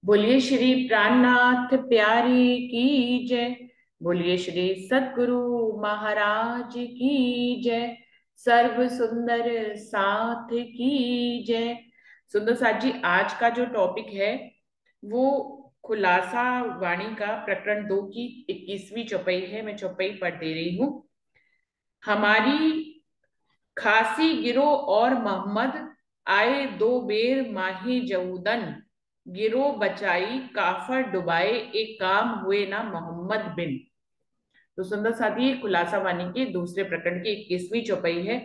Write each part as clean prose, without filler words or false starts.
बोलिए श्री प्राणनाथ प्यारी की जय। बोलिए श्री सद्गुरु महाराज की जय। सर्व सुंदर साथ की जय। सुंदर साथ जी, आज का जो टॉपिक है वो खुलासा वाणी का प्रकरण 2 की 21वीं चौपाई है। मैं चौपाई पढ़ दे रही हूँ। हमारी खासी गिरो और मोहम्मद आए दो बेर माही जऊदन। गिरो बचाई काफर डुबाए एक काम हुए ना मोहम्मद बिन। तो सुंदर साथी, खुलासा वाणी के दूसरे प्रकरण की 21वीं चौपाई है।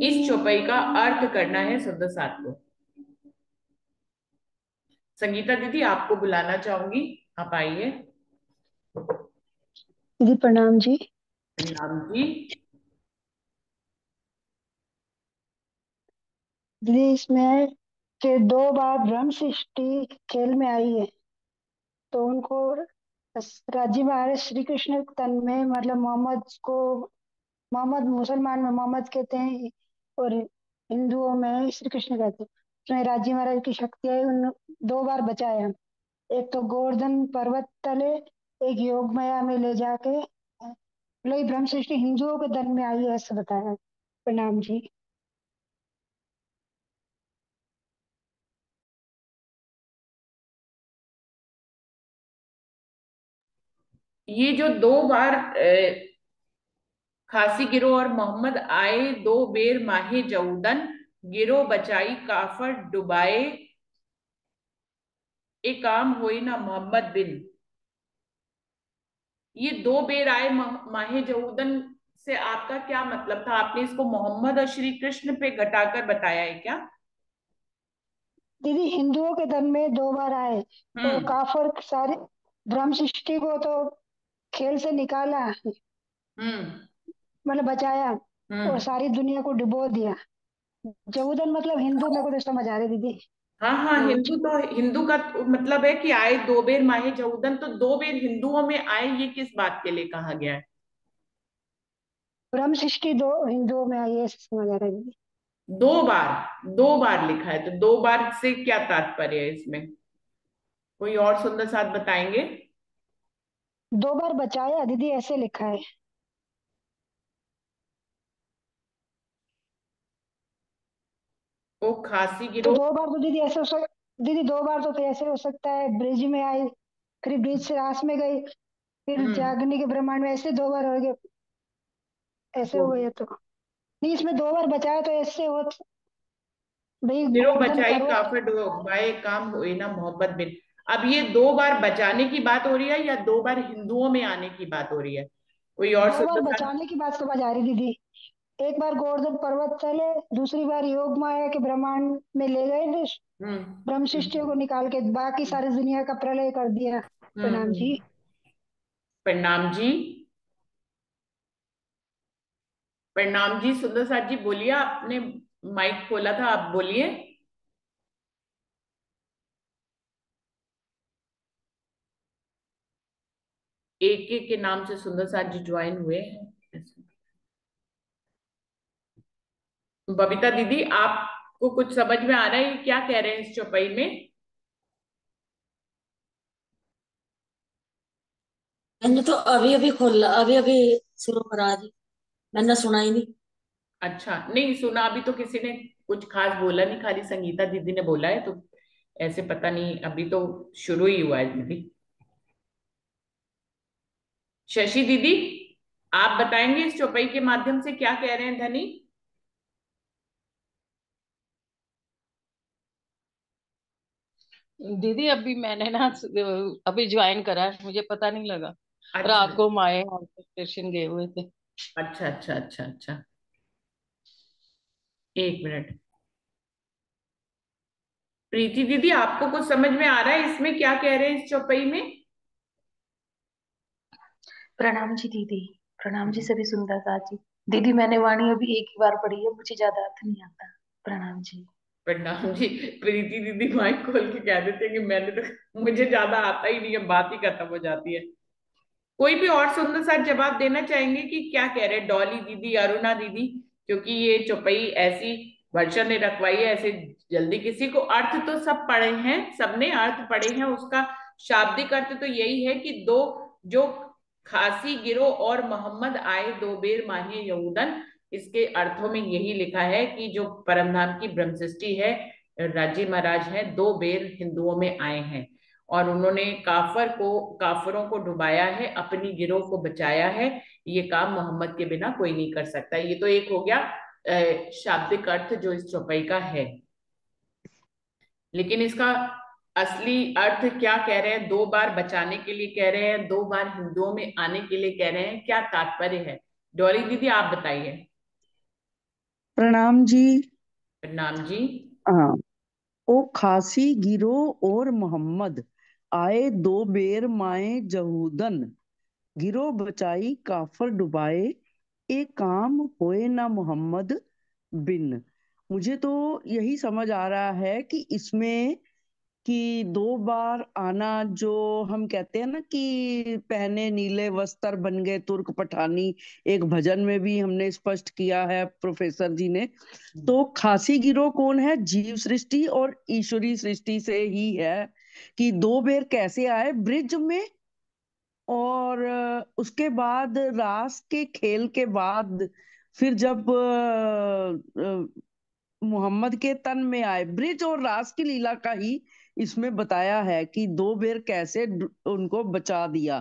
इस चौपाई का अर्थ करना है सुंदर साथ को। संगीता दीदी, आपको बुलाना चाहूंगी, आप आइए। जी प्रणाम जी। प्रणाम जी। जी इसमें है कि दो बार ब्रह्म सृष्टि खेल में आई है, तो उनको राज्य में आ रहे श्री कृष्ण तन में, मतलब मोहम्मद को, मोहम्मद मुसलमान में मोहम्मद कहते हैं और हिंदुओं में श्री कृष्ण कहते हैं। उसमें राज्य महाराज की शक्ति है, उन दो बार बचाया। एक तो गोवर्धन पर्वत तले, एक योग माया में ले जाके, मतलब ये ब्रह्म सृष्टि हिंदुओं के तन में आई है ऐसा बताया। प्रणाम जी। ये जो दो बार खासी गिरो और मोहम्मद आए दो बेर माहे जऊदन। गिरो बचाई काफर डुबाए ए काम होई ना मोहम्मद बिन। ये दो बेर आए माहे जऊदन से आपका क्या मतलब था? आपने इसको मोहम्मद और श्री कृष्ण पे घटाकर बताया है क्या? दीदी हिंदुओं के धर्म में दो बार आए, तो हम्म। काफर सारे ब्रह्म सृष्टि को तो खेल से निकाला, हम्म। मतलब बचाया, और हम्म। सारी दुनिया को डुबो दिया। जबूदन मतलब हिंदू, मेरे को तो समझ आ रही दीदी। हाँ हाँ, हाँ हिंदू तो हिंदू का तो मतलब है कि आए दो बेर माहे जऊदन, तो दो बेर हिंदुओं में आए, ये किस बात के लिए कहा गया है? ब्रह्म सृष्टि दो हिंदुओं में आई है ऐसे समझ आ रहा है दीदी। दो बार लिखा है, तो दो बार से क्या तात्पर्य है इसमें? कोई और सुंदर साथ बताएंगे? दो बार बचाया दीदी ऐसे लिखा है। ओ खासी तो गिरो। दो बार तो दीदी ऐसे हो सक दीदी दो बार तो कैसे हो सकता है? ब्रिज में आई, फिर ब्रिज से रास में गई, फिर हम्म। जागने के ब्रह्मांड में, ऐसे दो बार हो गए, ऐसे हो गए तो नहीं, इसमें दो बार बचाया तो ऐसे हो भाई। गिरो गोवर्धन बचाई पर्वत, काफर डुबाए काम हुए ना मोहब्बत बिन। अब ये दो बार बचाने की बात हो रही है या दो बार हिंदुओं में आने की बात हो रही है? कोई और दो बार सुंदर साथ? बचाने की बात समझ आ रही दीदी। एक बार गोवर्धन पर्वत चले, दूसरी बार योग माया के ब्रह्मांड में ले गए थे, हम्म। ब्रह्म शिष्टियों को निकाल के बाकी सारी दुनिया का प्रलय कर दिया। प्रणाम जी। हम्म। प्रणाम जी। प्रणाम जी, सुंदर साथ जी बोलिए, आपने माइक खोला था, आप बोलिए। एक एक के नाम से सुंदर साथ जी ज्वाइन हुए हैं। बबीता दीदी, आपको कुछ समझ में आ रहा है ये क्या कह रहे हैं इस चौपाई में? मैंने तो अभी अभी खोला, अभी अभी शुरू करा दी। मैंने सुना ही नहीं। अच्छा, नहीं सुना अभी तो किसी ने कुछ खास बोला नहीं, खाली संगीता दीदी ने बोला है, तो ऐसे पता नहीं, अभी तो शुरू ही हुआ है दीदी। शशि दीदी, आप बताएंगे इस चौपाई के माध्यम से क्या कह रहे हैं धनी? दीदी अभी मैंने ना अभी ज्वाइन करा है, मुझे पता नहीं लगा। अच्छा रात को माए स्टेशन गए हुए थे। अच्छा अच्छा अच्छा अच्छा। एक मिनट। प्रीति दीदी, आपको कुछ समझ में आ रहा है इसमें क्या कह रहे हैं इस चौपाई में? प्रणाम जी दीदी। प्रणाम जी सभी सुंदरता जी। दीदी मैंने वाणी अभी एक ही बार पढ़ी है, मुझे ज्यादा अर्थ नहीं आता। प्रणाम जी। प्रणाम जी। प्रीति दीदी माइक खोल के कह देते हैं कि मैंने तो, मुझे ज्यादा आता ही नहीं है, बात ही खत्म हो जाती है। कोई भी और सुंदर सा जवाब देना चाहेंगे कि क्या कह रहे हैं? डॉली दीदी, अरुणा दीदी, क्योंकि ये चौपाई ऐसी वर्षा ने रखवाई है ऐसे जल्दी किसी को। अर्थ तो सब पढ़े हैं, सबने अर्थ पढ़े हैं उसका। शाब्दिक अर्थ तो यही है कि दो, जो खासी गिरो और मोहम्मद आए दो बेर माहे यहूदन। इसके अर्थों में यही लिखा है कि जो परमधाम की ब्रह्म सृष्टि है, राजी महाराज हैं, दो बेर हिंदुओं में आए हैं और उन्होंने काफरों को डुबाया है, अपनी गिरोह को बचाया है। ये काम मोहम्मद के बिना कोई नहीं कर सकता। ये तो एक हो गया शाब्दिक अर्थ जो इस चौपाई का है। लेकिन इसका असली अर्थ क्या कह रहे हैं? दो बार बचाने के लिए कह रहे हैं, दो बार हिंदुओं में आने के लिए कह रहे हैं, क्या तात्पर्य है? डोरी दीदी आप बताइए। प्रणाम जी। नाम जी। हाँ, ओ खासी गिरो और मोहम्मद आए दो बेर माए जहूदन, गिरो बचाई काफर डुबाए, एक काम होए ना मोहम्मद बिन। मुझे तो यही समझ आ रहा है कि इसमें कि दो बार आना, जो हम कहते हैं ना कि पहने नीले वस्त्र बन गए तुर्क पठानी, एक भजन में भी हमने स्पष्ट किया है प्रोफेसर जी ने। तो खासी गिरोह कौन है? जीव सृष्टि और ईश्वरी सृष्टि से ही है। कि दो बेर कैसे आए? ब्रिज में, और उसके बाद रास के खेल के बाद फिर जब मोहम्मद के तन में आए। ब्रिज और रास की लीला का ही इसमें बताया है कि दो बेर कैसे उनको बचा दिया।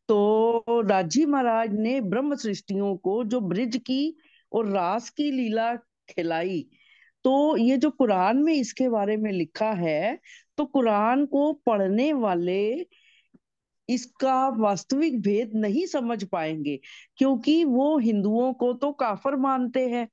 तो राजी महाराज ने ब्रह्म सृष्टियों को जो ब्रिज की और रास की लीला खिलाई। तो ये जो कुरान में इसके बारे में लिखा है, तो कुरान को पढ़ने वाले इसका वास्तविक भेद नहीं समझ पाएंगे, क्योंकि वो हिंदुओं को तो काफर मानते हैं।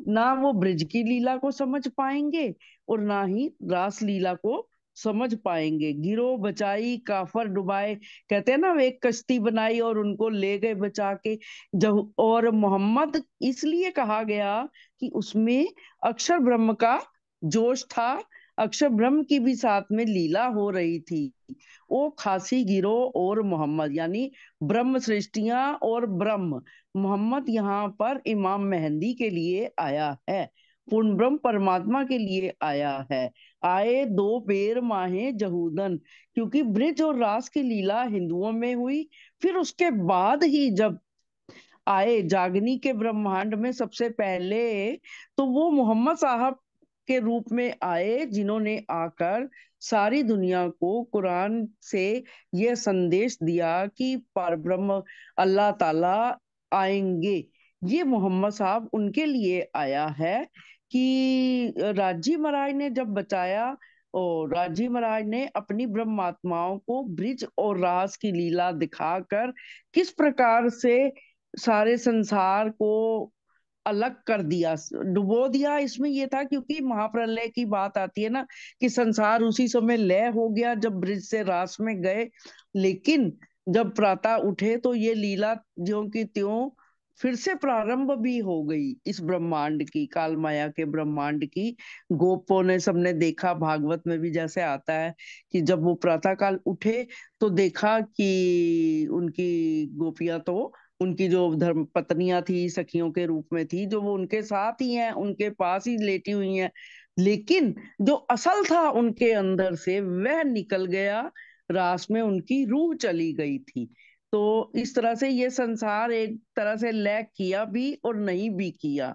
ना वो ब्रिज की लीला को समझ पाएंगे और ना ही रास लीला को समझ पाएंगे। गिरो बचाई काफर डुबाए, कहते हैं ना, वे एक कश्ती बनाई और उनको ले गए बचा के। जब और मोहम्मद इसलिए कहा गया कि उसमें अक्षर ब्रह्म का जोश था, अक्षर ब्रह्म की भी साथ में लीला हो रही थी। वो खासी गिरोह और मोहम्मद, यानी ब्रह्म सृष्टियां और ब्रह्म। मोहम्मद यहाँ पर इमाम मेहंदी के लिए आया है, पूर्ण ब्रह्म परमात्मा के लिए आया है। आए दो बेर माहे जहूदन, क्योंकि ब्रिज और रास की लीला हिंदुओं में हुई। फिर उसके बाद ही जब आए जागनी के ब्रह्मांड में सबसे पहले, तो वो मोहम्मद साहब के रूप में आए, जिन्होंने आकर सारी दुनिया को कुरान से यह संदेश दिया कि परब्रह्म अल्लाह ताला आएंगे। ये मोहम्मद साहब उनके लिए आया है। कि राजी महाराज ने जब बचाया, और राजी महाराज ने अपनी ब्रह्मात्माओं को ब्रिज और रास की लीला दिखाकर किस प्रकार से सारे संसार को अलग कर दिया, डुबो दिया। इसमें ये था क्योंकि महाप्रलय की बात आती है ना, कि संसार उसी समय लय हो गया जब ब्रिज से रास में गए। लेकिन जब प्रातः उठे तो ये लीला ज्यों की त्यों फिर से प्रारंभ भी हो गई इस ब्रह्मांड की, काल माया के ब्रह्मांड की। गोपों ने, सबने देखा, भागवत में भी जैसे आता है कि जब वो प्रातः काल उठे तो देखा कि उनकी गोपियां, तो उनकी जो धर्म पत्नियां थी, सखियों के रूप में थी, जो वो उनके साथ ही हैं, उनके पास ही लेटी हुई हैं। लेकिन जो असल था उनके अंदर से वह निकल गया, रास में उनकी रूह चली गई थी। तो इस तरह से ये संसार एक तरह से लय किया भी और नहीं भी किया।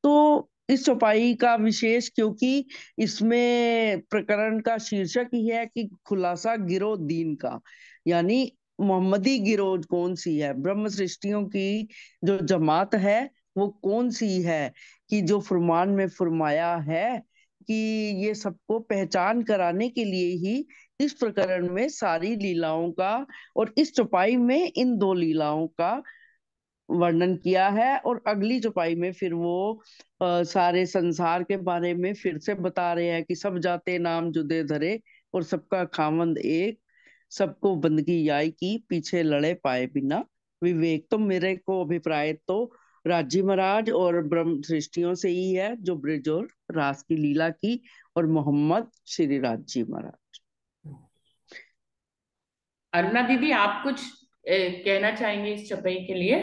तो इस चौपाई का विशेष, क्योंकि इसमें प्रकरण का शीर्षक ही है कि खुलासा गिरोह दीन का, यानी मोहम्मदी गिरोह कौन सी है, ब्रह्म सृष्टियों की जो जमात है वो कौन सी है। कि जो फरमान में फरमाया है कि ये सबको पहचान कराने के लिए ही इस प्रकरण में सारी लीलाओं का, और इस चौपाई में इन दो लीलाओं का वर्णन किया है। और अगली चौपाई में फिर वो सारे संसार के बारे में फिर से बता रहे हैं कि सब जाते नाम जुदे धरे और सबका खामंद एक, सबको बंदगी आई की, पीछे लड़े पाए बिना विवेक। तो मेरे को अभिप्राय तो राजी महाराज और ब्रह्म सृष्टियों से ही है, जो ब्रिज और रास की लीला की, और मोहम्मद श्री राजी महाराज। अरुणा दीदी आप कुछ कहना चाहेंगे इस चौपाई के लिए?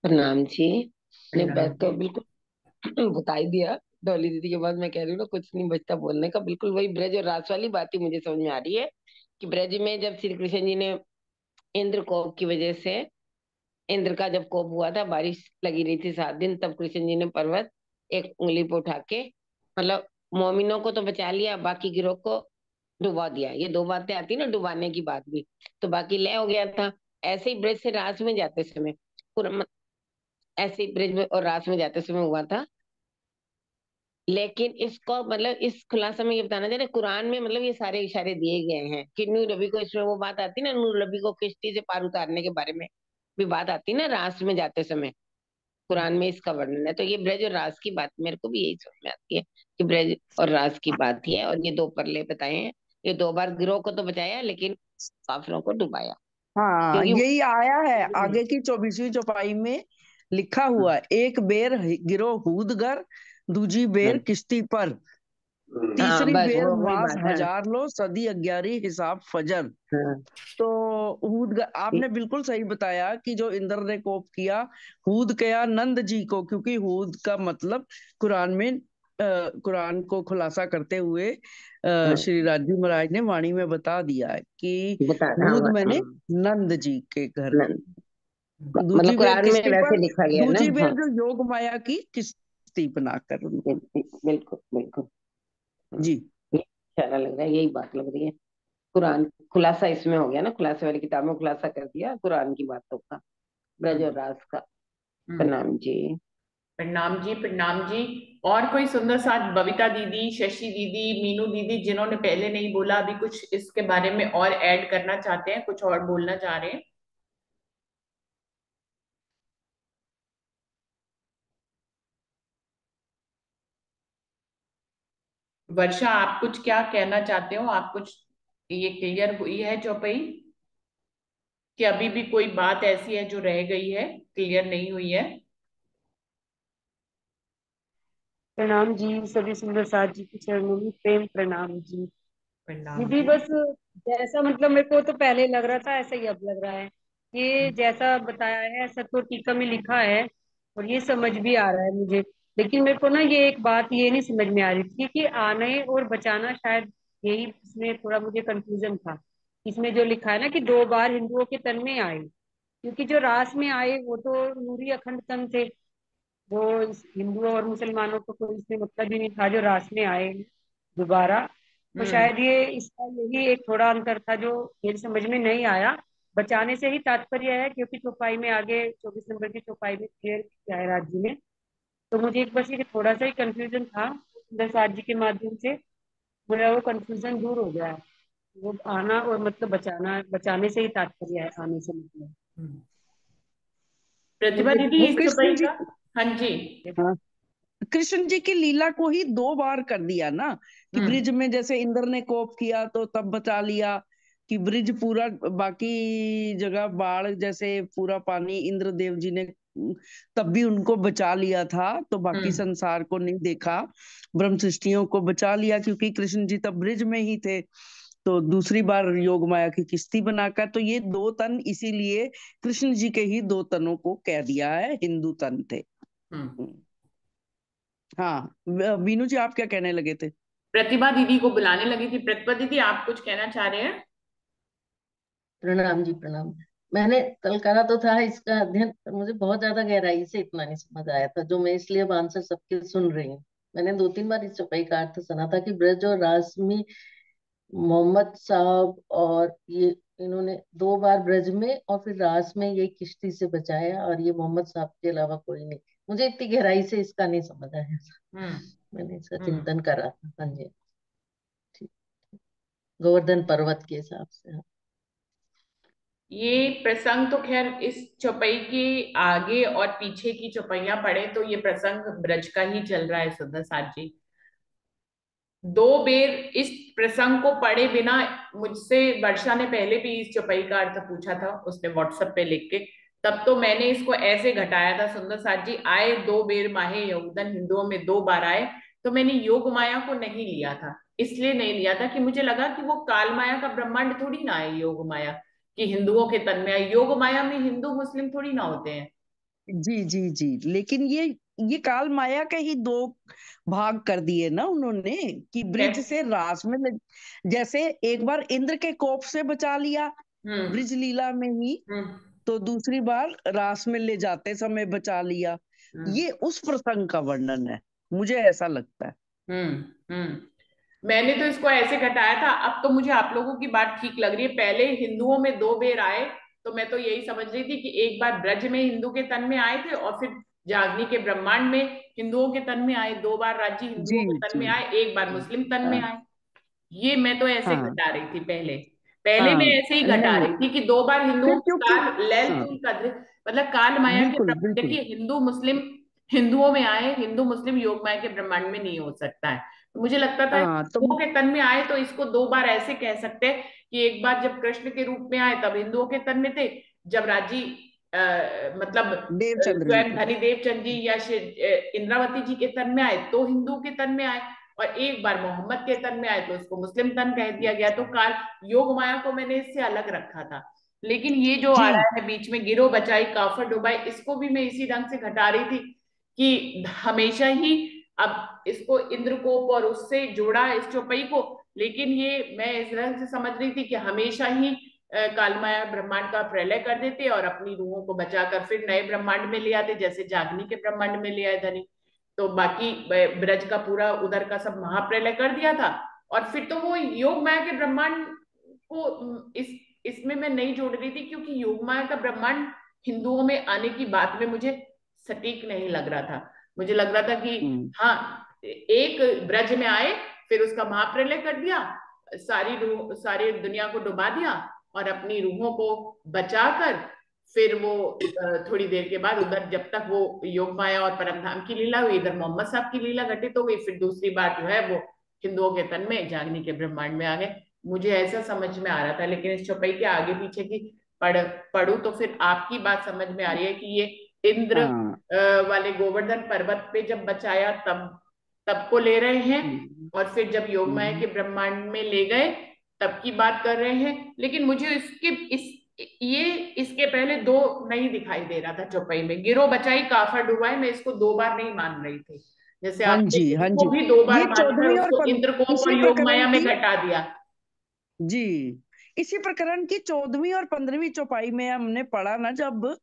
प्रणाम जी। नहीं, प्रणाम बात तो जी। बिल्कुल बता ही दिया डॉली दीदी के बाद। मैं कह रही हूँ ना, कुछ नहीं बचता बोलने का। बिल्कुल वही ब्रज और रास वाली बात ही मुझे समझ में आ रही है कि ब्रज में जब श्री कृष्ण जी ने इंद्र कोप की वजह से, इंद्र का जब कोप हुआ था, बारिश लगी रही थी 7 दिन, तब कृष्ण जी ने पर्वत एक उंगली पे उठा के, मतलब मोमिनों को तो बचा लिया, बाकी गिरोह को डुबा दिया। ये दो बातें आती ना डुबाने की बात भी, तो बाकी लय हो गया था। ऐसे ही ब्रज से रास में जाते समय ऐसे ही ब्रज में और रास में जाते समय हुआ था। लेकिन इसको मतलब इस खुलासा में ये बताना चाह रहे, कुरान में मतलब ये सारे इशारे दिए गए हैं कि नूह नबी को, इसमें वो बात आती ना, नूह नबी को किश्ती से पार उतारने के बारे में भी बात आती ना, रास में जाते समय कुरान में इसका वर्णन है। तो ये ब्रज और रास की बात मेरे को भी यही समझ में आती है कि ब्रज और रास की बात ही है। और ये दो परले बताए हैं, ये 2 बार गिरोह को तो बचाया, लेकिन काफिरों को डुबाया। हाँ, क्योंकि यही आया है आगे की 24वीं चौपाई में लिखा हुआ है, एक बेर गिरो हूदगर, दूजी बेर किश्ती पर, हाँ तीसरी बस बेर वो वही मास बात है। हजार लो, सदी 11 हिसाब फजर। हाँ, तो हूद, आपने बिल्कुल सही बताया कि जो इंद्र ने कोप किया, हूद किया नंद जी को, क्योंकि हूद का मतलब कुरान में कुरान को खुलासा करते हुए हाँ, श्री राजी महाराज ने वाणी में बता दिया है कि बता हूद हाँ, मैंने नंद जी के घर, मतलब दूजी बेर कुरान में किस्ती वैसे पर, लिखा गया ना। दूजी बेर हाँ, जो योग माया की किस्ती बनाकर उनको। बिल्कुल बिल्कुल। हाँ, जी। ये इशारा लग रहा है, यही बात लग रही है। कुरान खुलासा इसमें हो गया ना, खुलासे वाली किताब में खुलासा कर दिया कुरान की बातों का, ब्रज और रास का। हम्म। प्रणाम जी। प्रणाम जी, प्रणाम जी। और कोई सुंदर साथ, बबीता दीदी, शशि दीदी, मीनू दीदी, जिन्होंने पहले नहीं बोला, अभी कुछ इसके बारे में और ऐड करना चाहते हैं, कुछ और बोलना चाह रहे हैं? वर्षा, आप कुछ क्या कहना चाहते हो? आप कुछ, ये क्लियर हुई है चौपाई, कि अभी भी कोई बात ऐसी है जो रह गई है, क्लियर नहीं हुई है? प्रणाम जी, सभी सुंदर साथ जी के चरणों में प्रेम प्रणाम जी। प्रणाम दीदी जी। बस जैसा मतलब मेरे को तो पहले लग रहा था ऐसा ही अब लग रहा है, ये जैसा बताया है ऐसा तो टीका में लिखा है और ये समझ भी आ रहा है मुझे। लेकिन मेरे को ना ये एक बात ये नहीं समझ में आ रही थी कि आने और बचाना, शायद यही इसमें थोड़ा मुझे कंफ्यूजन था। इसमें जो लिखा है ना कि 2 बार हिंदुओं के तन में आए, क्योंकि जो रास में आए वो तो नूरी अखंड तन थे, वो हिंदुओं और मुसलमानों को कोई इसमें मतलब ही नहीं था जो रास में आए दोबारा। तो हम्म। शायद ये इसका यही एक थोड़ा अंतर था जो मेरी समझ में नहीं आया। बचाने से ही तात्पर्य है, क्योंकि चौपाई में आगे 24 नंबर की चौपाई में क्लियर किया है राज्य में। तो मुझे एक बस ये थोड़ा सा ही कंफ्यूजन था, प्रसाद जी के माध्यम से मेरा वो कंफ्यूजन दूर हो गया है। वो आना और मतलब बचाना, बचाने से ही तात्पर्य है, आने से मतलब। हम्म। तो प्रतिभा ये दीदी, वो इस कृष्ण चौपाई जी, का। हाँ जी। हाँ, कृष्ण जी की लीला को ही 2 बार कर दिया ना, कि हम्म। ब्रिज में जैसे इंद्र ने कोप किया तो तब बचा लिया, कि ब्रिज पूरा बाकी जगह बाढ़ जैसे पूरा पानी इंद्र देव जी ने तब भी उनको बचा लिया था, तो बाकी हम्म। संसार को नहीं देखा, ब्रह्म सृष्टियों को बचा लिया क्योंकि कृष्ण जी तब ब्रिज में ही थे। तो दूसरी बार योग माया की किस्ती बनाकर, तो ये 2 तन इसीलिए कृष्ण जी के ही 2 तनों को कह दिया है, हिंदू तन थे। हम्म। हाँ, बीनू जी आप क्या कहने लगे थे? प्रतिभा दीदी को बुलाने लगी थी। प्रतिभा दीदी, आप कुछ कहना चाह रहे हैं? प्रणाम जी, प्रणाम। मैंने कल करा तो था इसका अध्ययन, पर मुझे बहुत ज्यादा गहराई से इतना नहीं समझ आया था, जो मैं इसलिए अब आंसर सबके सुन रही हूँ। मैंने 2-3 बार इस चौपाई का अर्थ सुना था कि ब्रज और रास में मोहम्मद साहब और ये, इन्होंने 2 बार ब्रज में और फिर रास में ये किश्ती से बचाया, और ये मोहम्मद साहब के अलावा कोई नहीं। मुझे इतनी गहराई से इसका नहीं समझ आया था, हम्म। मैंने इसका हम्म। चिंतन करा था। हाँ जी, ठीक। गोवर्धन पर्वत के हिसाब से, हाँ। ये प्रसंग तो खैर इस चौपाई के आगे और पीछे की चौपाइयां पढ़े तो ये प्रसंग ब्रज का ही चल रहा है, सुंदर साथ जी। 2 बेर इस प्रसंग को पढ़े बिना, मुझसे वर्षा ने पहले भी इस चौपाई का अर्थ पूछा था, उसने व्हाट्सएप पे लिख के। तब तो मैंने इसको ऐसे घटाया था, सुंदर साथ जी, आए 2 बेर माहे यहूदन, हिंदुओं में 2 बार आए। तो मैंने योग माया को नहीं लिया था, इसलिए नहीं लिया था कि मुझे लगा कि वो काल माया का ब्रह्मांड थोड़ी ना है योग माया, कि हिंदुओं के तन में है। योग माया में हिंदू मुस्लिम थोड़ी ना होते हैं। जी जी जी, लेकिन ये ये काल माया के ही दो भाग कर दिए ना उन्होंने, कि ब्रिज से रास में जैसे एक बार इंद्र के कोप से बचा लिया हम्म ब्रिज लीला में ही, हम्म तो दूसरी बार रास में ले जाते समय बचा लिया। हम्म ये उस प्रसंग का वर्णन है, मुझे ऐसा लगता है। मैंने तो इसको ऐसे घटाया था। अब तो मुझे आप लोगों की बात ठीक लग रही है। पहले हिंदुओं में दो बेर आए, तो मैं तो यही समझ रही थी कि एक बार ब्रज में हिंदू के तन में आए थे और फिर जागनी के ब्रह्मांड में हिंदुओं के तन में आए। दो बार राज्य जी हिंदुओं के तन जी। में आए, एक बार मुस्लिम तन में हाँ आए। ये मैं तो ऐसे हाँ घटा रही थी पहले। पहले मैं हाँ। ऐसे ही घटा नहीं, रही थी कि दो बार फिर हिंदुओं की क्योंकि काल लैल हाँ, तुल कद्र, मतलब काल माया के बिल्कुल बिल्कुल। देखिए हिंदू मुस्लिम हिंदुओं में आए, हिंदू मुस्लिम योग माया के ब्रह्मांड में नहीं हो सकता है। तो मुझे लगता था हाँ तो हिंदुओं के तन में आए तो इसको दो बार ऐसे कह सकते हैं कि एक बार जब कृष्ण के रूप में आए तब हिंदुओं के तन में थे, जब राजी मतलब देवचंद्र जी स्वयं के। धनीदेव चंद जी या इंद्रावती जी के तन में आए तो हिंदू के तन में आए, और एक बार मोहम्मद के तन में आए तो उसको मुस्लिम तन कह दिया गया। तो काल योग माया को मैंने इससे अलग रखा था। लेकिन ये जो आ जी रहा है बीच में गिरो बचाई काफर डुबाई, इसको भी मैं इसी ढंग से घटा रही थी कि हमेशा ही अब इसको इंद्रकोप और उससे जोड़ा इस चौपाई को। लेकिन ये मैं इस तरह से समझ रही थी कि हमेशा ही कालमाया ब्रह्मांड का प्रलय कर देते और अपनी रूहों को बचाकर फिर नए ब्रह्मांड में ले आते, जैसे जागनी के ब्रह्मांड में ले आए धनी। तो बाकी ब्रज का पूरा उधर का सब महाप्रलय कर दिया था। और फिर तो वो योग माया के ब्रह्मांड को इसमें मैं नहीं जोड़ रही थी, क्योंकि योग माया का ब्रह्मांड हिंदुओं में आने की बात में मुझे सटीक नहीं लग रहा था। मुझे लग रहा था कि हम्म हाँ, एक ब्रज में आए, फिर उसका महाप्रलय कर दिया, सारी दुनिया को डुबा दिया और अपनी रूहों को बचाकर फिर वो थोड़ी देर के बाद उधर जब तक वो योग माया और परमधाम की लीला हुई, इधर मोहम्मद साहब की लीला घटित हो गई, फिर दूसरी बार जो है वो हिंदुओं के तन में जागनी के ब्रह्मांड में आ गए। मुझे ऐसा समझ में आ रहा था। लेकिन इस चौपाई के आगे पीछे की पढ़ पढ़ू तो फिर आपकी बात समझ में आ रही है कि ये इंद्र हाँ। वाले गोवर्धन पर्वत पे जब बचाया तब तब को ले रहे हैं, हम्म और फिर जब योगमाया के ब्रह्मांड में ले गए तब की बात कर रहे हैं। लेकिन मुझे इसके पहले दो नहीं दिखाई दे रहा था चौपाई में, गिरो बचाई काफर डुबाई, मैं इसको दो बार नहीं मान रही थी। जैसे हाँ आपने जी हाँ इसको जी। भी दो ये बार मानकर 14वीं और उसको इंद्रकोप इसी और प्रकरण योगमाया में की, घटा दिया। जी, इसी प्रकरण की 14वीं और 15वीं चौपाई में हमने पढ़ा ना, जब,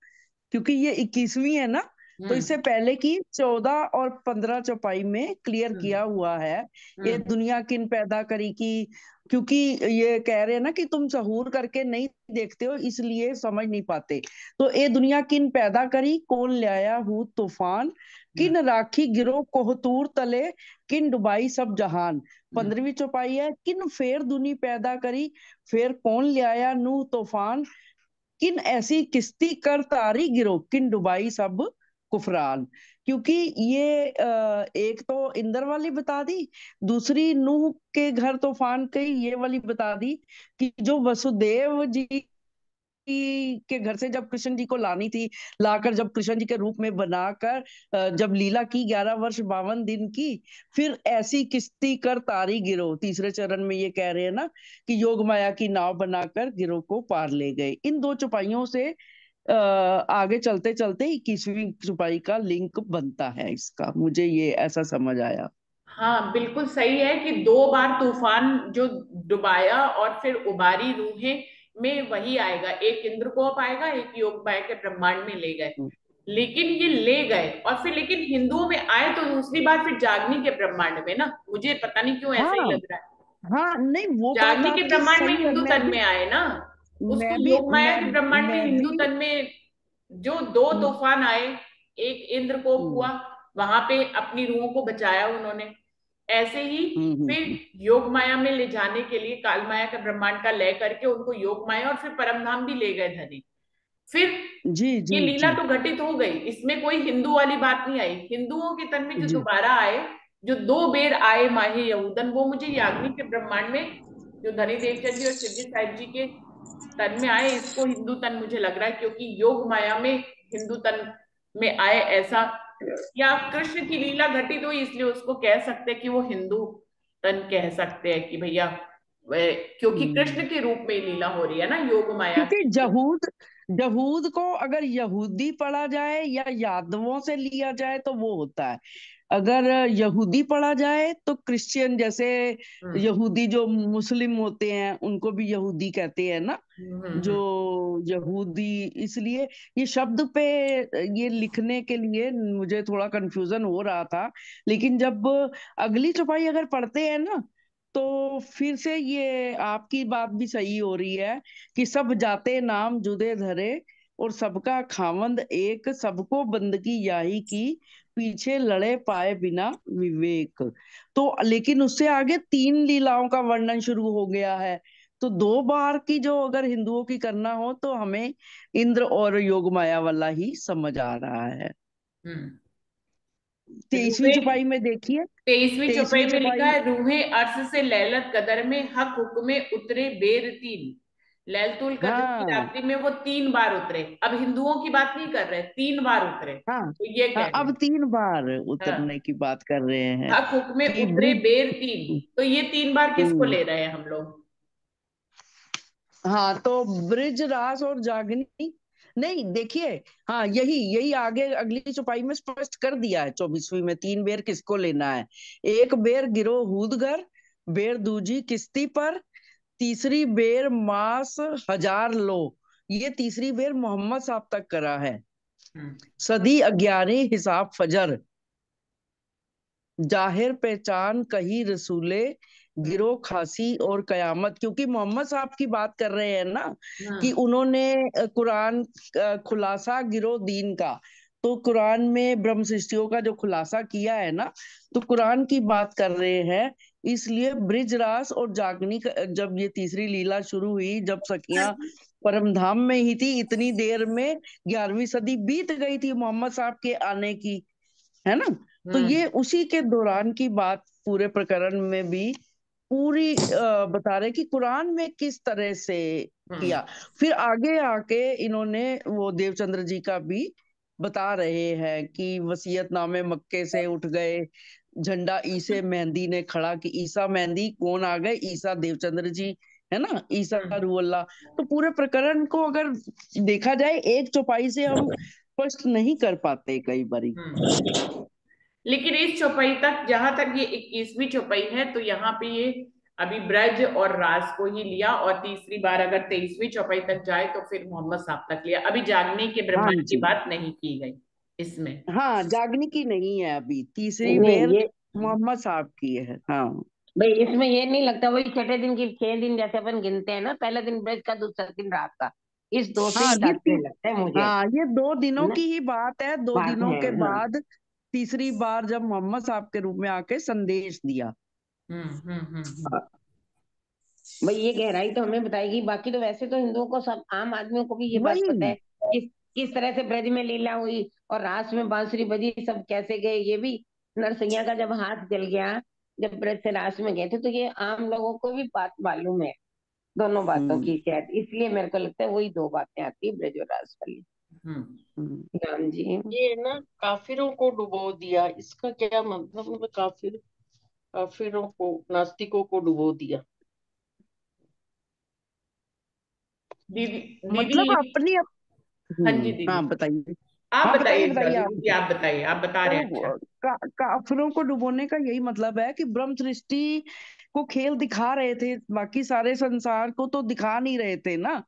क्योंकि ये 21वीं है ना, तो हम्म इससे पहले की 14 और 15 चौपाई में क्लियर हम्म किया हुआ है ये हम्म दुनिया किन पैदा करी की। क्योंकि ये कह रहे हैं ना कि तुम सहूर करके नहीं देखते हो इसलिए समझ नहीं पाते। तो ये दुनिया किन पैदा करी, कौन लाया हूँ तूफान, हम्म किन राखी गिरो कोहतूर तले, किन डुबाई सब जहान। हम्म 15वीं चौपाई है, किन फेर दुनी पैदा करी, फेर कौन लाया नूह तूफान, किन ऐसी किस्ती कर तारी गिरो, किन डुबाई सब कुफरान। क्योंकि ये एक तो इंद्र वाली बता दी, दूसरी नूह के घर तूफान की ये वाली बता दी कि जो वसुदेव जी के घर से जब कृष्ण जी को लानी थी, लाकर जब कृष्ण जी के रूप में बनाकर जब लीला की 11 वर्ष 52 दिन की, फिर ऐसी किस्ती कर तारी गिरो, तीसरे चरण में ये कह रहे हैं ना कि योग माया की नाव बनाकर गिरो को पार ले गए। इन दो चौपाइयों से आगे चलते चलते 21वीं चौपाई का लिंक बनता है इसका, मुझे ये ऐसा समझ आया। हाँ बिल्कुल सही है कि दो बार तूफान जो डुबाया और फिर उबारी रूहें में वही आएगा, एक इंद्रकोप आएगा, एक योगमाया के ब्रह्मांड में ले गए। लेकिन ये ले गए और फिर लेकिन हिंदुओं में आए तो दूसरी बार फिर जागनी के ब्रह्मांड में ना, मुझे पता नहीं क्यों ऐसा ही हाँ लग रहा है। हाँ, नहीं वो बात जागनी के आपकी ब्रह्मांड में सही है। हिंदू तन में आए ना, उसको मैं भी योग माया मैं के ब्रह्मांड में मैं हिंदू भी तन में जो दो हम्म, तूफान आए, एक इंद्रकोप हम्म, हुआ, वहां पे अपनी रूहों को बचाया उन्होंने। ऐसे ही फिर हम्म। योग माया में ले जाने के लिए काल माया का ब्रह्मांड का लय करके उनको योग माया और फिर परमधाम भी ले गए धनी। फिर जी ये जी लीला जी तो घटित हो गई, इसमें कोई हिंदू वाली बात नहीं आई। हिंदुओं के तन में जो जी। दोबारा आए, जो दो बेर आए माहे यहूदन, वो मुझे याग्निक के ब्रह्मांड में जो धनी देवचंद जी और शिवजी साहिब जी के तन में आए, इसको हिंदू तन मुझे लग रहा है, क्योंकि योग माया में हिंदू तन में आए ऐसा, या कृष्ण की लीला घटित हुई इसलिए उसको कह सकते हैं कि वो हिंदू तन कह सकते हैं कि भैया क्योंकि हम्म। कृष्ण के रूप में लीला हो रही है ना योग माया क्योंकि की। जहूद यहूद को अगर यहूदी पढ़ा जाए या यादवों से लिया जाए तो वो होता है। अगर यहूदी पढ़ा जाए तो क्रिश्चियन, जैसे हम्म यहूदी जो मुस्लिम होते हैं उनको भी यहूदी कहते हैं ना, जो हम्म यहूदी। इसलिए ये शब्द पे, ये लिखने के लिए मुझे थोड़ा कंफ्यूजन हो रहा था। लेकिन जब अगली चौपाई अगर पढ़ते हैं ना, तो फिर से ये आपकी बात भी सही हो रही है कि सब जाते नाम जुदे धरे और सबका खावंद एक, सबको बंदगी याही की, पीछे लड़े पाए बिना विवेक। तो लेकिन उससे आगे 3 लीलाओं का वर्णन शुरू हो गया है। तो 2 बार की जो अगर हिंदुओं की करना हो तो हमें इंद्र और योग माया वाला ही समझ आ रहा है। हम्म 23वीं रूहे चौपाई में देखिए। 23वीं चौपाई 23वीं में लिखा चौपाई, है, रूहे अर्श से लैलत कदर में हक हुक्मे उतरे बेर तीन। लैलतुल कद्र की हाँ रात्रि में वो 3 बार उतरे। अब हिंदुओं की बात नहीं कर रहे, 3 बार उतरे, हाँ तो ये हाँ, कह रहे अब हैं। 3 बार हाँ, उतरने की बात कर रहे हैं हक हुक्मे कि उतरे ब्रिज। बेर तीन, तो ये 3 बार किसको हम्म, ले रहे हैं हम लोग? हाँ तो ब्रिज रास और जागनी, नहीं देखिए, हाँ यही यही आगे अगली चौपाई में स्पष्ट कर दिया है। 24वीं में 3 बेर किसको लेना है। एक बेर गिरो हूदगर, बेर दूजी किस्ती पर, तीसरी बेर मास हजार लो। ये तीसरी बेर मोहम्मद साहब तक करा है। हम्म सदी अग्यारी हिसाब फजर, जाहिर पहचान कही रसूले, हम्म गिरो खासी और कयामत। क्योंकि मोहम्मद साहब की बात कर रहे हैं ना, कि हम्म उन्होंने कुरान खुलासा गिरो दीन का। तो कुरान में ब्रह्म सृष्टियों का जो खुलासा किया है ना, तो कुरान की बात कर रहे हैं। इसलिए ब्रिजरास और जागनी जब ये तीसरी लीला शुरू हुई, जब सखियां परम धाम में ही थी, इतनी देर में 11वीं सदी बीत गई थी मोहम्मद साहब के आने की, है ना। तो ये हम्म उसी के दौरान की बात पूरे प्रकरण में भी पूरी बता रहे कि कुरान में किस तरह से हम्म किया। फिर आगे आके इन्होंने वो देवचंद्र जी का भी बता रहे हैं कि वसीयतनामे मक्के से उठ गए, झंडा ईसे मेहंदी ने खड़ा, कि ईसा मेहंदी कौन आ गए, ईसा देवचंद्र जी, है ना, ईसा हम्म रूहल्ला। तो पूरे प्रकरण को अगर देखा जाए एक चौपाई से हम स्पष्ट नहीं कर पाते कई बारी। लेकिन इस चौपाई तक, जहां तक ये 21वीं चौपाई है, तो यहाँ पे ये अभी ब्रज और रास को ही लिया, और तीसरी बार अगर 23वीं चौपाई तक जाए तो फिर मोहम्मद साहब तक लिया। अभी जागने के हाँ ब्रह्मांड की जी, बात नहीं की गई इसमें। हाँ जागने की नहीं है, अभी तीसरी नहीं बेर ये मोहम्मद साहब की है। हाँ भाई, इसमें ये नहीं लगता वही छठे दिन की 6 दिन जैसे अपन गिनते हैं ना, पहला दिन ब्रज का, दूसरा दिन रात का, इस दो से हाँ, ही तात्पर्य लगता है मुझे, हाँ ये 2 दिनों है ना। की ही बात है। दो बात दिनों है, के हाँ। बाद तीसरी बार जब मोहम्मद साहब के रूप में आके संदेश दिया। हाँ, भाई ये गहराई तो हमें बताएगी, बाकी तो वैसे तो हिंदुओं को, सब आम आदमियों को भी ये बात पता वही, है किस तरह से ब्रज में लीला हुई और रास में बांसुरी बजी, सब कैसे गए ये भी। नरसैया का जब हाथ जल गया, जब ब्रज से रास में गए थे, तो ये आम लोगों को भी बात मालूम है, दोनों बातों हम्म की शायद, इसलिए मेरे को लगता है वही दो बातें आती है ब्रज और रास वाली। हम्म हम्म। राम जी। ये ना काफिरों को डुबो दिया, इसका क्या मतलब काफिरों को, नास्तिकों को डुबो दिया। दीदी, मतलब दीदी। अपनी हाँ जी दीदी, हाँ बताइए। आप हाँ बताइए बताइए बताइए डॉली आप। दीदी, आप बताइए, आप बता रहे हैं, अच्छा। तो काफिरों को डुबोने का यही मतलब है कि ब्रह्म सृष्टि को खेल दिखा रहे थे, बाकी सारे संसार को तो दिखा नहीं रहे थे ना।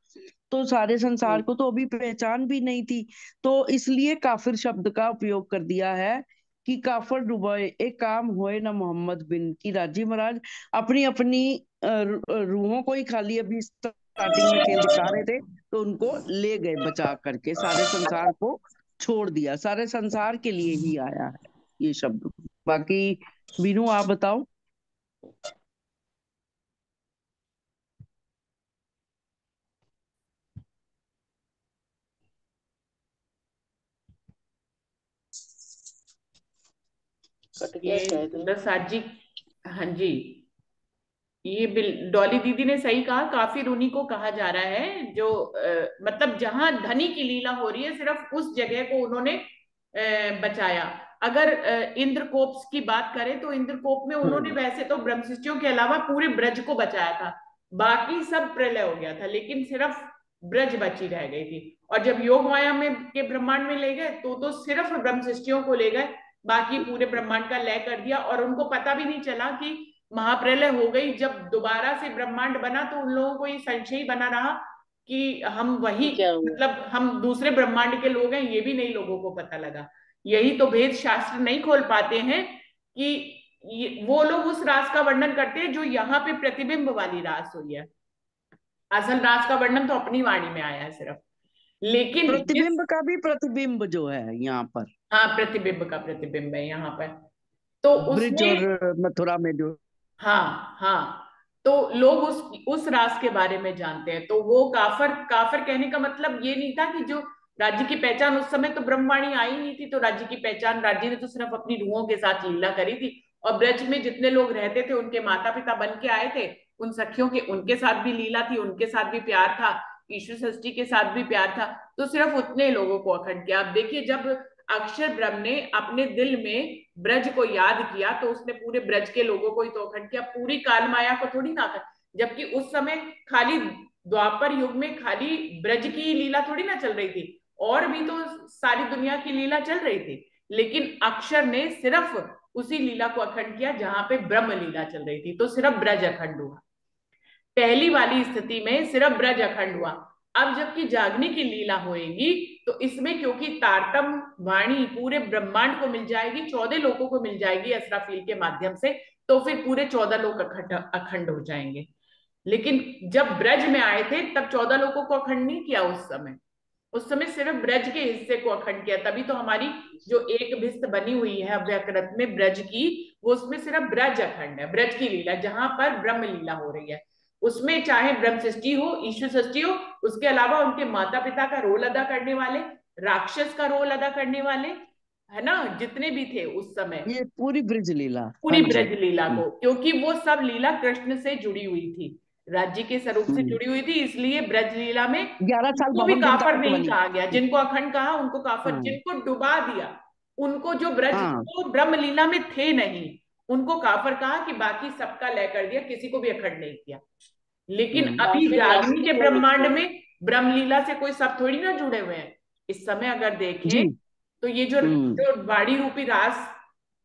तो सारे संसार को तो अभी पहचान भी नहीं थी। तो इसलिए काफिर शब्द का उपयोग कर दिया है कि काफर डुबोए एक काम होए ना मोहम्मद बिन, की राजी महाराज अपनी अपनी रूहों को ही खाली अभी स्टार्टिंग में खेल दिखा रहे थे, तो उनको ले गए बचा करके, सारे संसार को छोड़ दिया। सारे संसार के लिए ही आया है ये शब्द। बाकी बीनू आप बताओ। कट गया ये शायद ना। प्रसाद जी, हाँ जी, ये डॉली दीदी ने सही कहा, काफिर उन्हीं को कहा जा रहा है जो मतलब जहां धनी की लीला हो रही है, सिर्फ उस जगह को उन्होंने बचाया। अगर इंद्रकोप की बात करें, तो इंद्रकोप में उन्होंने हम्म वैसे तो ब्रह्मशिष्टियों के अलावा पूरे ब्रज को बचाया था, बाकी सब प्रलय हो गया था, लेकिन सिर्फ ब्रज बची रह गई थी। और जब योग माया में के ब्रह्मांड में ले गए तो सिर्फ ब्रह्म सृष्टियों को ले गए, बाकी पूरे ब्रह्मांड का लय कर दिया। और उनको पता भी नहीं चला कि महाप्रलय हो गई। जब दोबारा से ब्रह्मांड बना तो उन लोगों को ये संशय बना रहा कि हम वही, क्या हुआ? मतलब हम दूसरे ब्रह्मांड के लोग हैं, ये भी नहीं लोगों को पता लगा। यही तो भेद शास्त्र नहीं खोल पाते हैं कि वो लोग उस रास का वर्णन करते हैं जो यहाँ पे प्रतिबिंब वाली रास हुई है। असल रास का वर्णन तो अपनी वाणी में आया है सिर्फ। लेकिन प्रतिबिंब का भी प्रतिबिंब जो है यहाँ पर, हाँ, प्रतिबिंब का प्रतिबिंब है यहाँ पर। तो ब्रिज उसमें और मथुरा में जो, हाँ हाँ, तो लोग उस रास के बारे में जानते हैं। तो वो काफर काफर कहने का मतलब ये नहीं था कि जो राज्य की पहचान, उस समय तो ब्रह्मवाणी आई नहीं थी, तो राज्य की पहचान, राज्य ने तो सिर्फ अपनी रूहों के साथ लीला करी थी। और ब्रज में जितने लोग रहते थे उनके माता पिता बन के आए थे, उन सखियों के, उनके साथ भी लीला थी, उनके साथ भी प्यार था, ईश्वर षष्ठी के साथ भी प्यार था। तो सिर्फ उतने लोगों को अखंड किया। आप देखिए, जब अक्षर ब्रह्म ने अपने दिल में ब्रज को याद किया तो उसने पूरे ब्रज के लोगों को ही तो अखंड किया, पूरी काल माया को थोड़ी ना अखंड। जबकि उस समय खाली द्वापर युग में खाली ब्रज की लीला थोड़ी ना चल रही थी, और भी तो सारी दुनिया की लीला चल रही थी। लेकिन अक्षर ने सिर्फ उसी लीला को अखंड किया जहां पे ब्रह्म लीला चल रही थी, तो सिर्फ ब्रज अखंड हुआ। पहली वाली स्थिति में सिर्फ ब्रज अखंड हुआ। अब जबकि जागने की लीला होएगी तो इसमें क्योंकि तारतम वाणी पूरे ब्रह्मांड को मिल जाएगी, 14 लोगों को मिल जाएगी असराफील के माध्यम से, तो फिर पूरे 14 लोग अखंड अखंड हो जाएंगे। लेकिन जब ब्रज में आए थे तब 14 लोगों को अखंड नहीं किया। उस समय सिर्फ ब्रज के हिस्से को अखंड किया। तभी तो हमारी जो एक भिस्त बनी हुई है अव्यकृत में ब्रज की, वो उसमें सिर्फ ब्रज अखंड है, ब्रज की लीला जहां पर ब्रह्म लीला हो रही है। उसमें चाहे ब्रह्म सृष्टि हो, ईश्वर सृष्टि हो, उसके अलावा उनके माता पिता का रोल अदा करने वाले, राक्षस का रोल अदा करने वाले, है ना, जितने भी थे उस समय, ये पूरी ब्रिज लीला, हाँ पूरी जी। ब्रज लीला को, क्योंकि वो सब लीला कृष्ण से जुड़ी हुई थी, राज्य के स्वरूप से जुड़ी हुई थी, इसलिए ब्रज लीला में 11 साल उनको भी 52 दिन काफर तक नहीं बनी। कहा गया। जिनको अखंड कहा उनको काफर, हाँ जिनको डुबा दिया, उनको जो ब्रज, हाँ जो ब्रह्म लीला में थे नहीं, उनको काफर कहा, कि बाकी सबका लय कर दिया, किसी को भी अखंड नहीं किया। लेकिन अभी काफिर जागनी के नास्तिक लोग ब्रह्मांड थे। में ब्रह्म लीला से कोई सब थोड़ी ना जुड़े हुए हैं। इस समय अगर जी। देखें तो ये जो हम्म जो वाणी रूपी रास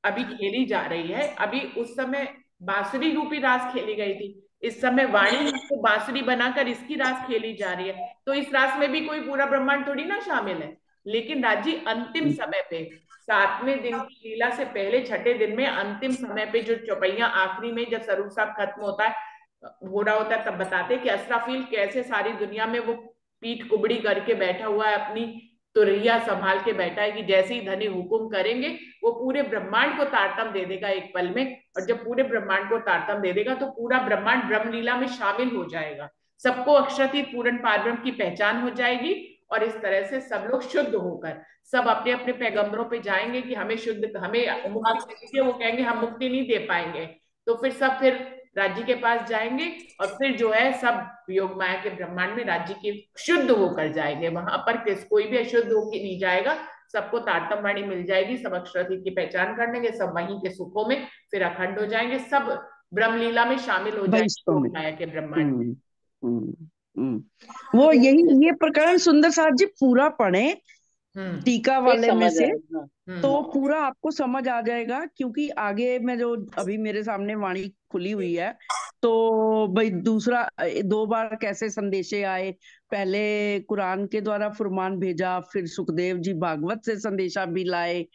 अभी खेली जा रही है, अभी उस समय बांसुरी रूपी रास खेली गई थी, इस समय वाणी को बांसुरी बनाकर इसकी रास खेली जा रही है। तो इस रास में भी कोई पूरा ब्रह्मांड थोड़ी ना शामिल है। लेकिन राजी अंतिम समय पे, 7वें दिन की लीला से पहले छठे दिन में अंतिम समय पे, जो चौपैया आखिरी में जब स्वरूप साहब खत्म होता है, हो रहा होता है, तब बताते कि असराफील कैसे सारी दुनिया में वो पीठ कुबड़ी करके बैठा हुआ है, अपनी तुरैया संभाल के बैठा है कि जैसे ही धनी हुकुम करेंगे वो पूरे ब्रह्मांड को तारतम दे देगा एक पल में। और जब पूरे ब्रह्मांड को तारतम दे देगा तो पूरा ब्रह्मांड ब्रह्मलीला में शामिल हो जाएगा, सबको अक्षरातीत पूर्ण पारब्रह्म की पहचान हो जाएगी। और इस तरह से सब लोग शुद्ध होकर सब अपने अपने पैगंबरों पे जाएंगे कि हमें शुद्ध, हमें मुक्ति चाहिए, वो कहेंगे हम मुक्ति नहीं दे पाएंगे। तो फिर राज्य के पास जाएंगे, और फिर जो है सब योग माया के ब्रह्मांड में राज्य के शुद्ध होकर जाएंगे। वहां पर कोई भी अशुद्ध होकर नहीं जाएगा, सबको तारतम वाणी मिल जाएगी, सब अक्षरातीत की पहचान कर लेंगे, सब वहीं के सुखों में फिर अखंड हो जाएंगे, सब ब्रह्मलीला में शामिल हो जाएंगे वैष्णव में। योग माया के ब्रह्मांड में। हम्म हम्म वो यही, ये प्रकरण सुंदर साथ जी पूरा पढ़े हम्म टीका फिर वाले में समझ से, आएगा। तो हम्म पूरा आपको समझ आ जाएगा। क्योंकि आगे में जो अभी मेरे सामने वाणी खुली हुई है, तो भाई दूसरा 2 बार कैसे संदेशे आए, पहले कुरान के द्वारा फुरमान भेजा, फिर सुखदेव जी भागवत से संदेशा भी लाए,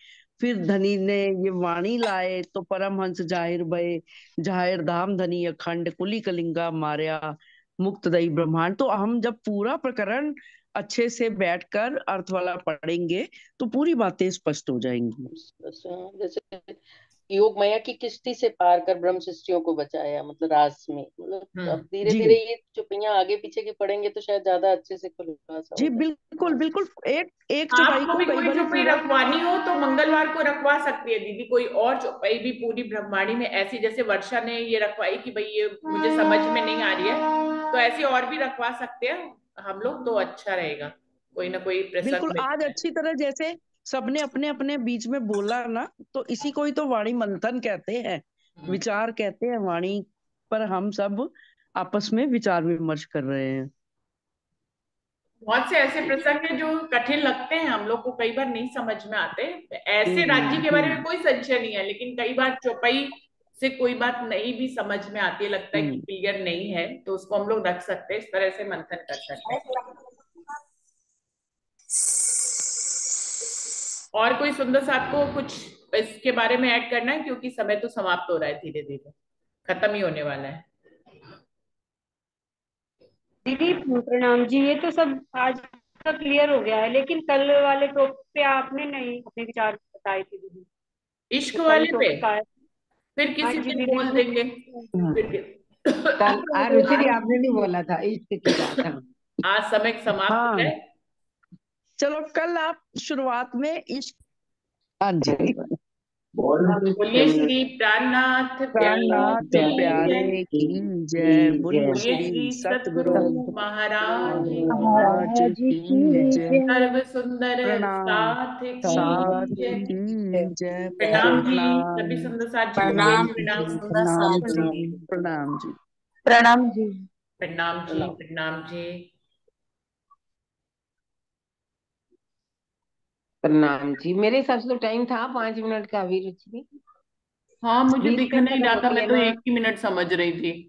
फिर धनी ने ये वाणी लाए, तो परमहंस जाहिर भय, जाहिर धाम धनी अखंड कुली कलिंगा मार्या मुक्त दई ब्रह्मांड। तो हम जब पूरा प्रकरण अच्छे से बैठकर अर्थ वाला पढ़ेंगे तो पूरी बातें स्पष्ट हो जाएंगी। जैसे योग माया की किश्ती से पार कर ब्रह्म सृष्टियों को बचाया, मतलब रास में, मतलब अब धीरे जी धीरे ये चुप्पियां आगे पीछे की पढ़ेंगे तो शायद ज्यादा अच्छे से खुलासा जी, होगा। बिल्कुल बिल्कुल। एक एक चौपाई आपको को भी कई कोई बार चौपाई पूरा, रखवानी हो तो मंगलवार को रखवा सकती है दीदी, कोई और चौपाई भी पूरी ब्रह्मांडी में ऐसी, जैसे वर्षा ने ये रखवाई कि भाई ये मुझे समझ में नहीं आ रही है, तो ऐसी और भी रखवा सकते हैं हम लोग, तो अच्छा रहेगा, कोई ना कोई बिल्कुल। प्रसंग आज मिलता है। अच्छी तरह जैसे सबने अपने अपने बीच में बोला ना, तो इसी को ही तो वाणी मंथन कहते हैं, हम्म। विचार कहते हैं वाणी पर। हम सब आपस में विचार विमर्श कर रहे हैं। बहुत से ऐसे प्रसंग हैं जो कठिन लगते हैं, हम लोग को कई बार नहीं समझ में आते। ऐसे राज्य के बारे में कोई संशय नहीं है, लेकिन कई बार चौपाई से कोई बात नहीं भी समझ में आती है, लगता है कि क्लियर नहीं है, तो उसको हम लोग रख सकते हैं, इस तरह से मंथन कर सकते हैं। और कोई सुंदर सा आपको कुछ इसके बारे में ऐड करना है, क्योंकि समय तो समाप्त हो रहा है, धीरे धीरे खत्म ही होने वाला है। दीदी प्रणाम जी, ये तो सब आज का क्लियर हो गया है, लेकिन कल वाले टॉपिक पे आपने नहीं अपने विचार बताए थे दीदी। इश्क तो कल वाले पे टॉपिक आया। फिर हाँ किसी जी दिन दीदी, बोल वो देंगे। कल रुचि दी आपने नहीं बोला था इश्क की बात। हाँ आज समय समाप्त हो हाँ गए। चलो कल आप शुरुआत में इश्क। हाँ जी। बोलिए श्री प्राणनाथ प्यारे प्राणनाथ की जय। प्यारे की जय। बोलिए बोलिए श्री श्री सतगुरु सतगुरु महाराज महाराज की जी की की जय। जय। सर्व सुंदर प्रणाम साथ साथ की जय। की जय। प्रणाम जी प्रणाम सभी सुंदर साथ जी को मेरे प्रणाम प्रणाम। सुंदर प्रणाम साथ जी। जी। प्रणाम जी। प्रणाम जी। प्रणाम जी, प्रणाम। प्रणाम जी। प्रणाम जी। मेरे हिसाब से तो टाइम था 5 मिनट का अभी रुचि दी। हाँ, मुझे 20 दिख पे नहीं खत्म रहा था, होती मैं है तो ना। 1 ही मिनट समझ रही थी।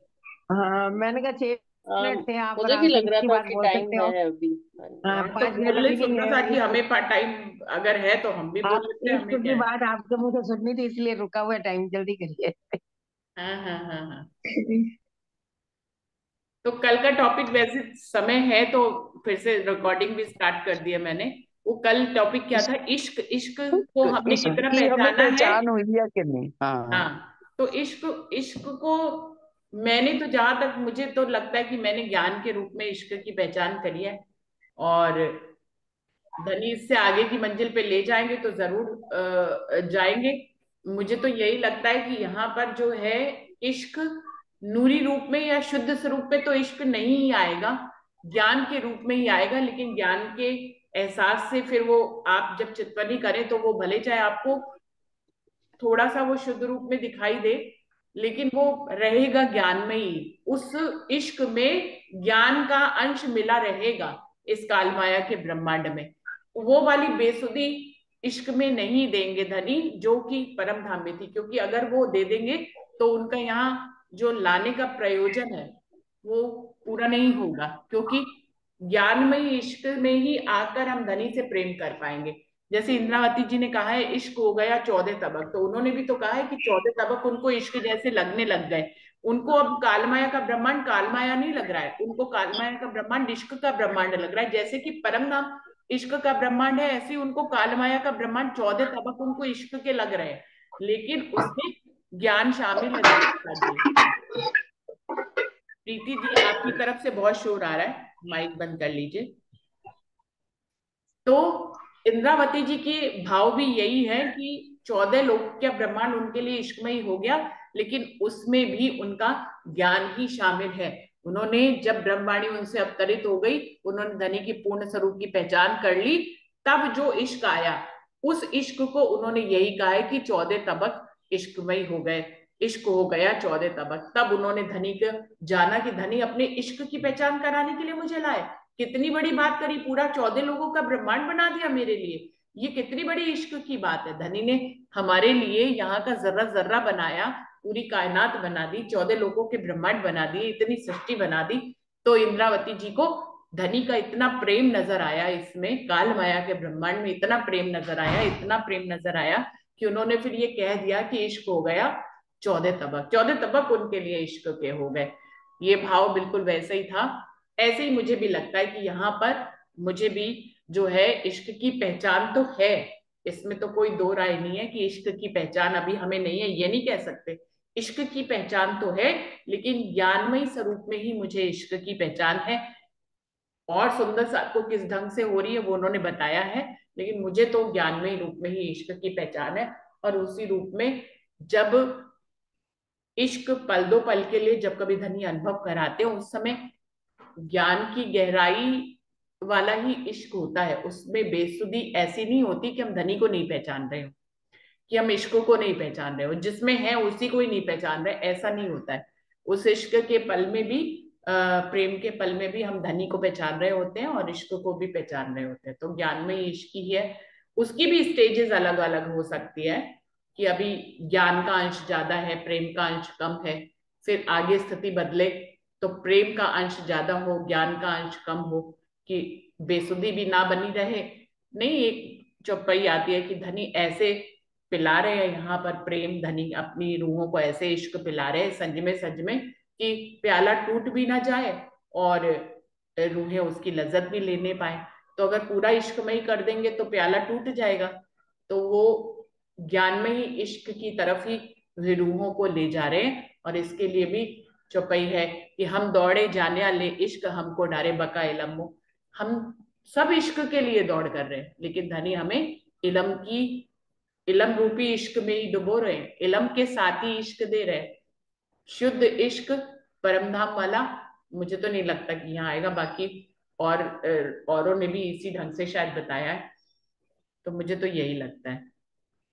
हाँ मैंने कहा 6 मिनट थे, आप मुझे भी आराम से लग रहा इसकी था बात कि बोल टाइम सकते हो। है अभी। हाँ जी। हाँ हाँ, तो 5 मिनट बोल ले अभी भी सुंदर है साथ जी, इस, हमें टाइम अगर है तो हम भी बोल आप लेते हैं, इश्क हमें क्या की है। बात आपके मुंह से सुननी थी इसलिए रुका हुआ है टाइम, जल्दी करिए। हाँ हाँ हाँ हाँ। तो कल का टॉपिक वैसे समय है तो फिर से रिकॉर्डिंग भी स्टार्ट कर दिया मैंने। वो कल टॉपिक क्या था, इश्क। इश्क को हमने इश्क कितना की हमें पहचाना है। पहचान हुई है कि नहीं। हाँ हाँ, तो इश्क, इश्क को मैंने तो, जहां तक मुझे तो लगता है कि मैंने ज्ञान के रूप में इश्क की पहचान करी है। और धनी इससे आगे की मंजिल पे ले जाएंगे तो जरूर जाएंगे। मुझे तो यही लगता है कि यहाँ पर जो है इश्क नूरी रूप में या शुद्ध स्वरूप में तो इश्क नहीं ही आएगा, ज्ञान के रूप में ही आएगा। लेकिन ज्ञान के एहसास से फिर वो आप जब चिंतन करें तो वो भले चाहे आपको थोड़ा सा वो शुद्ध रूप में दिखाई दे, लेकिन वो रहेगा ज्ञान में ही। उस इश्क में ज्ञान का अंश मिला रहेगा, इस काल माया के ब्रह्मांड में। वो वाली बेसुधी इश्क में नहीं देंगे धनी, जो कि परम धाम में थी, क्योंकि अगर वो दे देंगे तो उनका यहाँ जो लाने का प्रयोजन है वो पूरा नहीं होगा, क्योंकि ज्ञान में ही, इश्क में ही आकर हम धनी से प्रेम कर पाएंगे। जैसे इंद्रावती जी ने कहा है इश्क हो गया 14 तबक, तो उन्होंने भी तो कहा है कि 14 तबक उनको इश्क जैसे लगने लग गए। उनको अब कालमाया का ब्रह्मांड कालमाया नहीं लग रहा है, उनको कालमाया का ब्रह्मांड इश्क का ब्रह्मांड लग रहा है। जैसे कि परम धाम इश्क का ब्रह्मांड है, ऐसे ही उनको कालमाया का ब्रह्मांड 14 तबक उनको इश्क के लग रहे हैं, लेकिन उसमें ज्ञान शामिल है धनी जी। प्रीति जी, आपकी तरफ से बहुत शोर आ रहा है, माइक बंद कर लीजिए। तो इंद्रावती जी के भाव भी यही है कि 14 लोक का ब्रह्मांड उनके लिए इश्कमय हो गया, लेकिन उसमें भी उनका ज्ञान ही शामिल है। उन्होंने जब ब्रह्मवाणी उनसे अवतरित हो गई, उन्होंने धनी की पूर्ण स्वरूप की पहचान कर ली, तब जो इश्क आया, उस इश्क को उन्होंने यही कहा है कि 14 तबक इश्कमय हो गए, इश्क हो गया 14 तबक। तब उन्होंने धनी को जाना कि धनी अपने इश्क की पहचान कराने के लिए मुझे लाए। कितनी बड़ी बात करी, पूरा 14 लोगों का ब्रह्मांड बना दिया मेरे लिए, ये कितनी बड़ी इश्क की बात है। धनी ने हमारे लिए यहाँ का जर्रा जर्रा बनाया, पूरी कायनात बना दी, 14 लोगों के ब्रह्मांड बना दिए, इतनी सृष्टि बना दी। तो इंद्रावती जी को धनी का इतना प्रेम नजर आया, इसमें काल माया के ब्रह्मांड में इतना प्रेम नजर आया, इतना प्रेम नजर आया कि उन्होंने फिर ये कह दिया कि इश्क हो गया 14 तबक। 14 तबक उनके लिए इश्क के हो गए। ये भाव बिल्कुल वैसे ही था। ऐसे ही मुझे भी लगता है कि यहाँ पर मुझे भी जो है इश्क की पहचान तो है, इसमें तो कोई दो राय नहीं है कि इश्क की पहचान अभी हमें नहीं है, ये नहीं कह सकते। इश्क की पहचान तो है, लेकिन ज्ञानमय स्वरूप में ही मुझे इश्क की पहचान है। और सुंदर साहब को किस ढंग से हो रही है वो उन्होंने बताया है, लेकिन मुझे तो ज्ञानमय रूप में ही इश्क की पहचान है। और उसी रूप में जब इश्क पल दो पल के लिए जब कभी धनी अनुभव कराते हो, उस समय ज्ञान की गहराई वाला ही इश्क होता है। उसमें बेसुधी ऐसी नहीं होती कि हम धनी को नहीं पहचान रहे हो, कि हम इश्क को नहीं पहचान रहे हो, जिसमें है उसी को ही नहीं पहचान रहे, ऐसा नहीं होता है। उस इश्क के पल में भी प्रेम के पल में भी हम धनी को पहचान रहे होते हैं और इश्क को भी पहचान रहे होते हैं। तो ज्ञान में इश्क ही है, उसकी भी स्टेजेस अलग अलग हो सकती है कि अभी ज्ञान का अंश ज्यादा है, प्रेम का अंश कम है, फिर आगे स्थिति बदले तो प्रेम का अंश ज्यादा हो, ज्ञान का अंश कम हो, कि बेसुधी भी ना बनी रहे। नहीं, एक चौपाई आती है कि धनी ऐसे पिला रहे हैं यहाँ पर प्रेम, धनी अपनी रूहों को ऐसे इश्क पिला रहे हैं सज में कि प्याला टूट भी ना जाए और रूहें उसकी लज्जत भी लेने पाए। तो अगर पूरा इश्क में ही कर देंगे तो प्याला टूट जाएगा। तो वो ज्ञान में ही इश्क की तरफ ही वे रूहों को ले जा रहे हैं। और इसके लिए भी चौपाई है कि हम दौड़े जाने वाले इश्क हमको डारे बका इलम। हम सब इश्क के लिए दौड़ कर रहे हैं, लेकिन धनी हमें इलम रूपी इश्क में ही डुबो रहे हैं, इलम के साथ ही इश्क दे रहे हैं। शुद्ध इश्क परमधाम वाला मुझे तो नहीं लगता कि यहाँ आएगा, बाकी और औरों ने भी इसी ढंग से शायद बताया है, तो मुझे तो यही लगता है।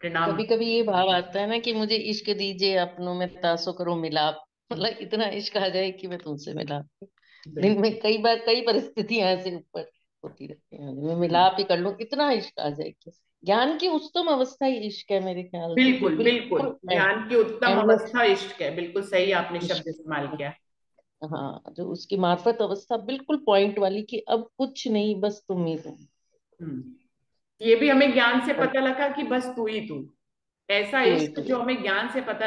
प्रणाम। कभी कभी ये भाव आता है ना कि मुझे इश्क दीजिए अपनों में तासो करो मिलाप, मतलब इतना इश्क आ जाए कि मैं तुमसे मिलाप। दिन में कई बार कई परिस्थितियां ऐसे ऊपर होती रहती हैं, मैं मिलाप ही कर लूं, इतना इश्क आ जाए कि ज्ञान की उच्चतम अवस्था ही इश्क है मेरे ख्याल से, जो बिल्कुल बिल्कुल, बिल्कुल ज्ञान की उत्तम एंडलेस अवस्था इश्क है, बिल्कुल सही आपने शब्द इस्तेमाल किया। हाँ, जो उसकी मार्फत अवस्था बिल्कुल पॉइंट वाली कि अब कुछ नहीं, बस तुम ही तुम। ये भी हमें ज्ञान से पता लगा कि बस तू ही तू, ऐसा तू ही इश्क तू। जो हमें ज्ञान से पता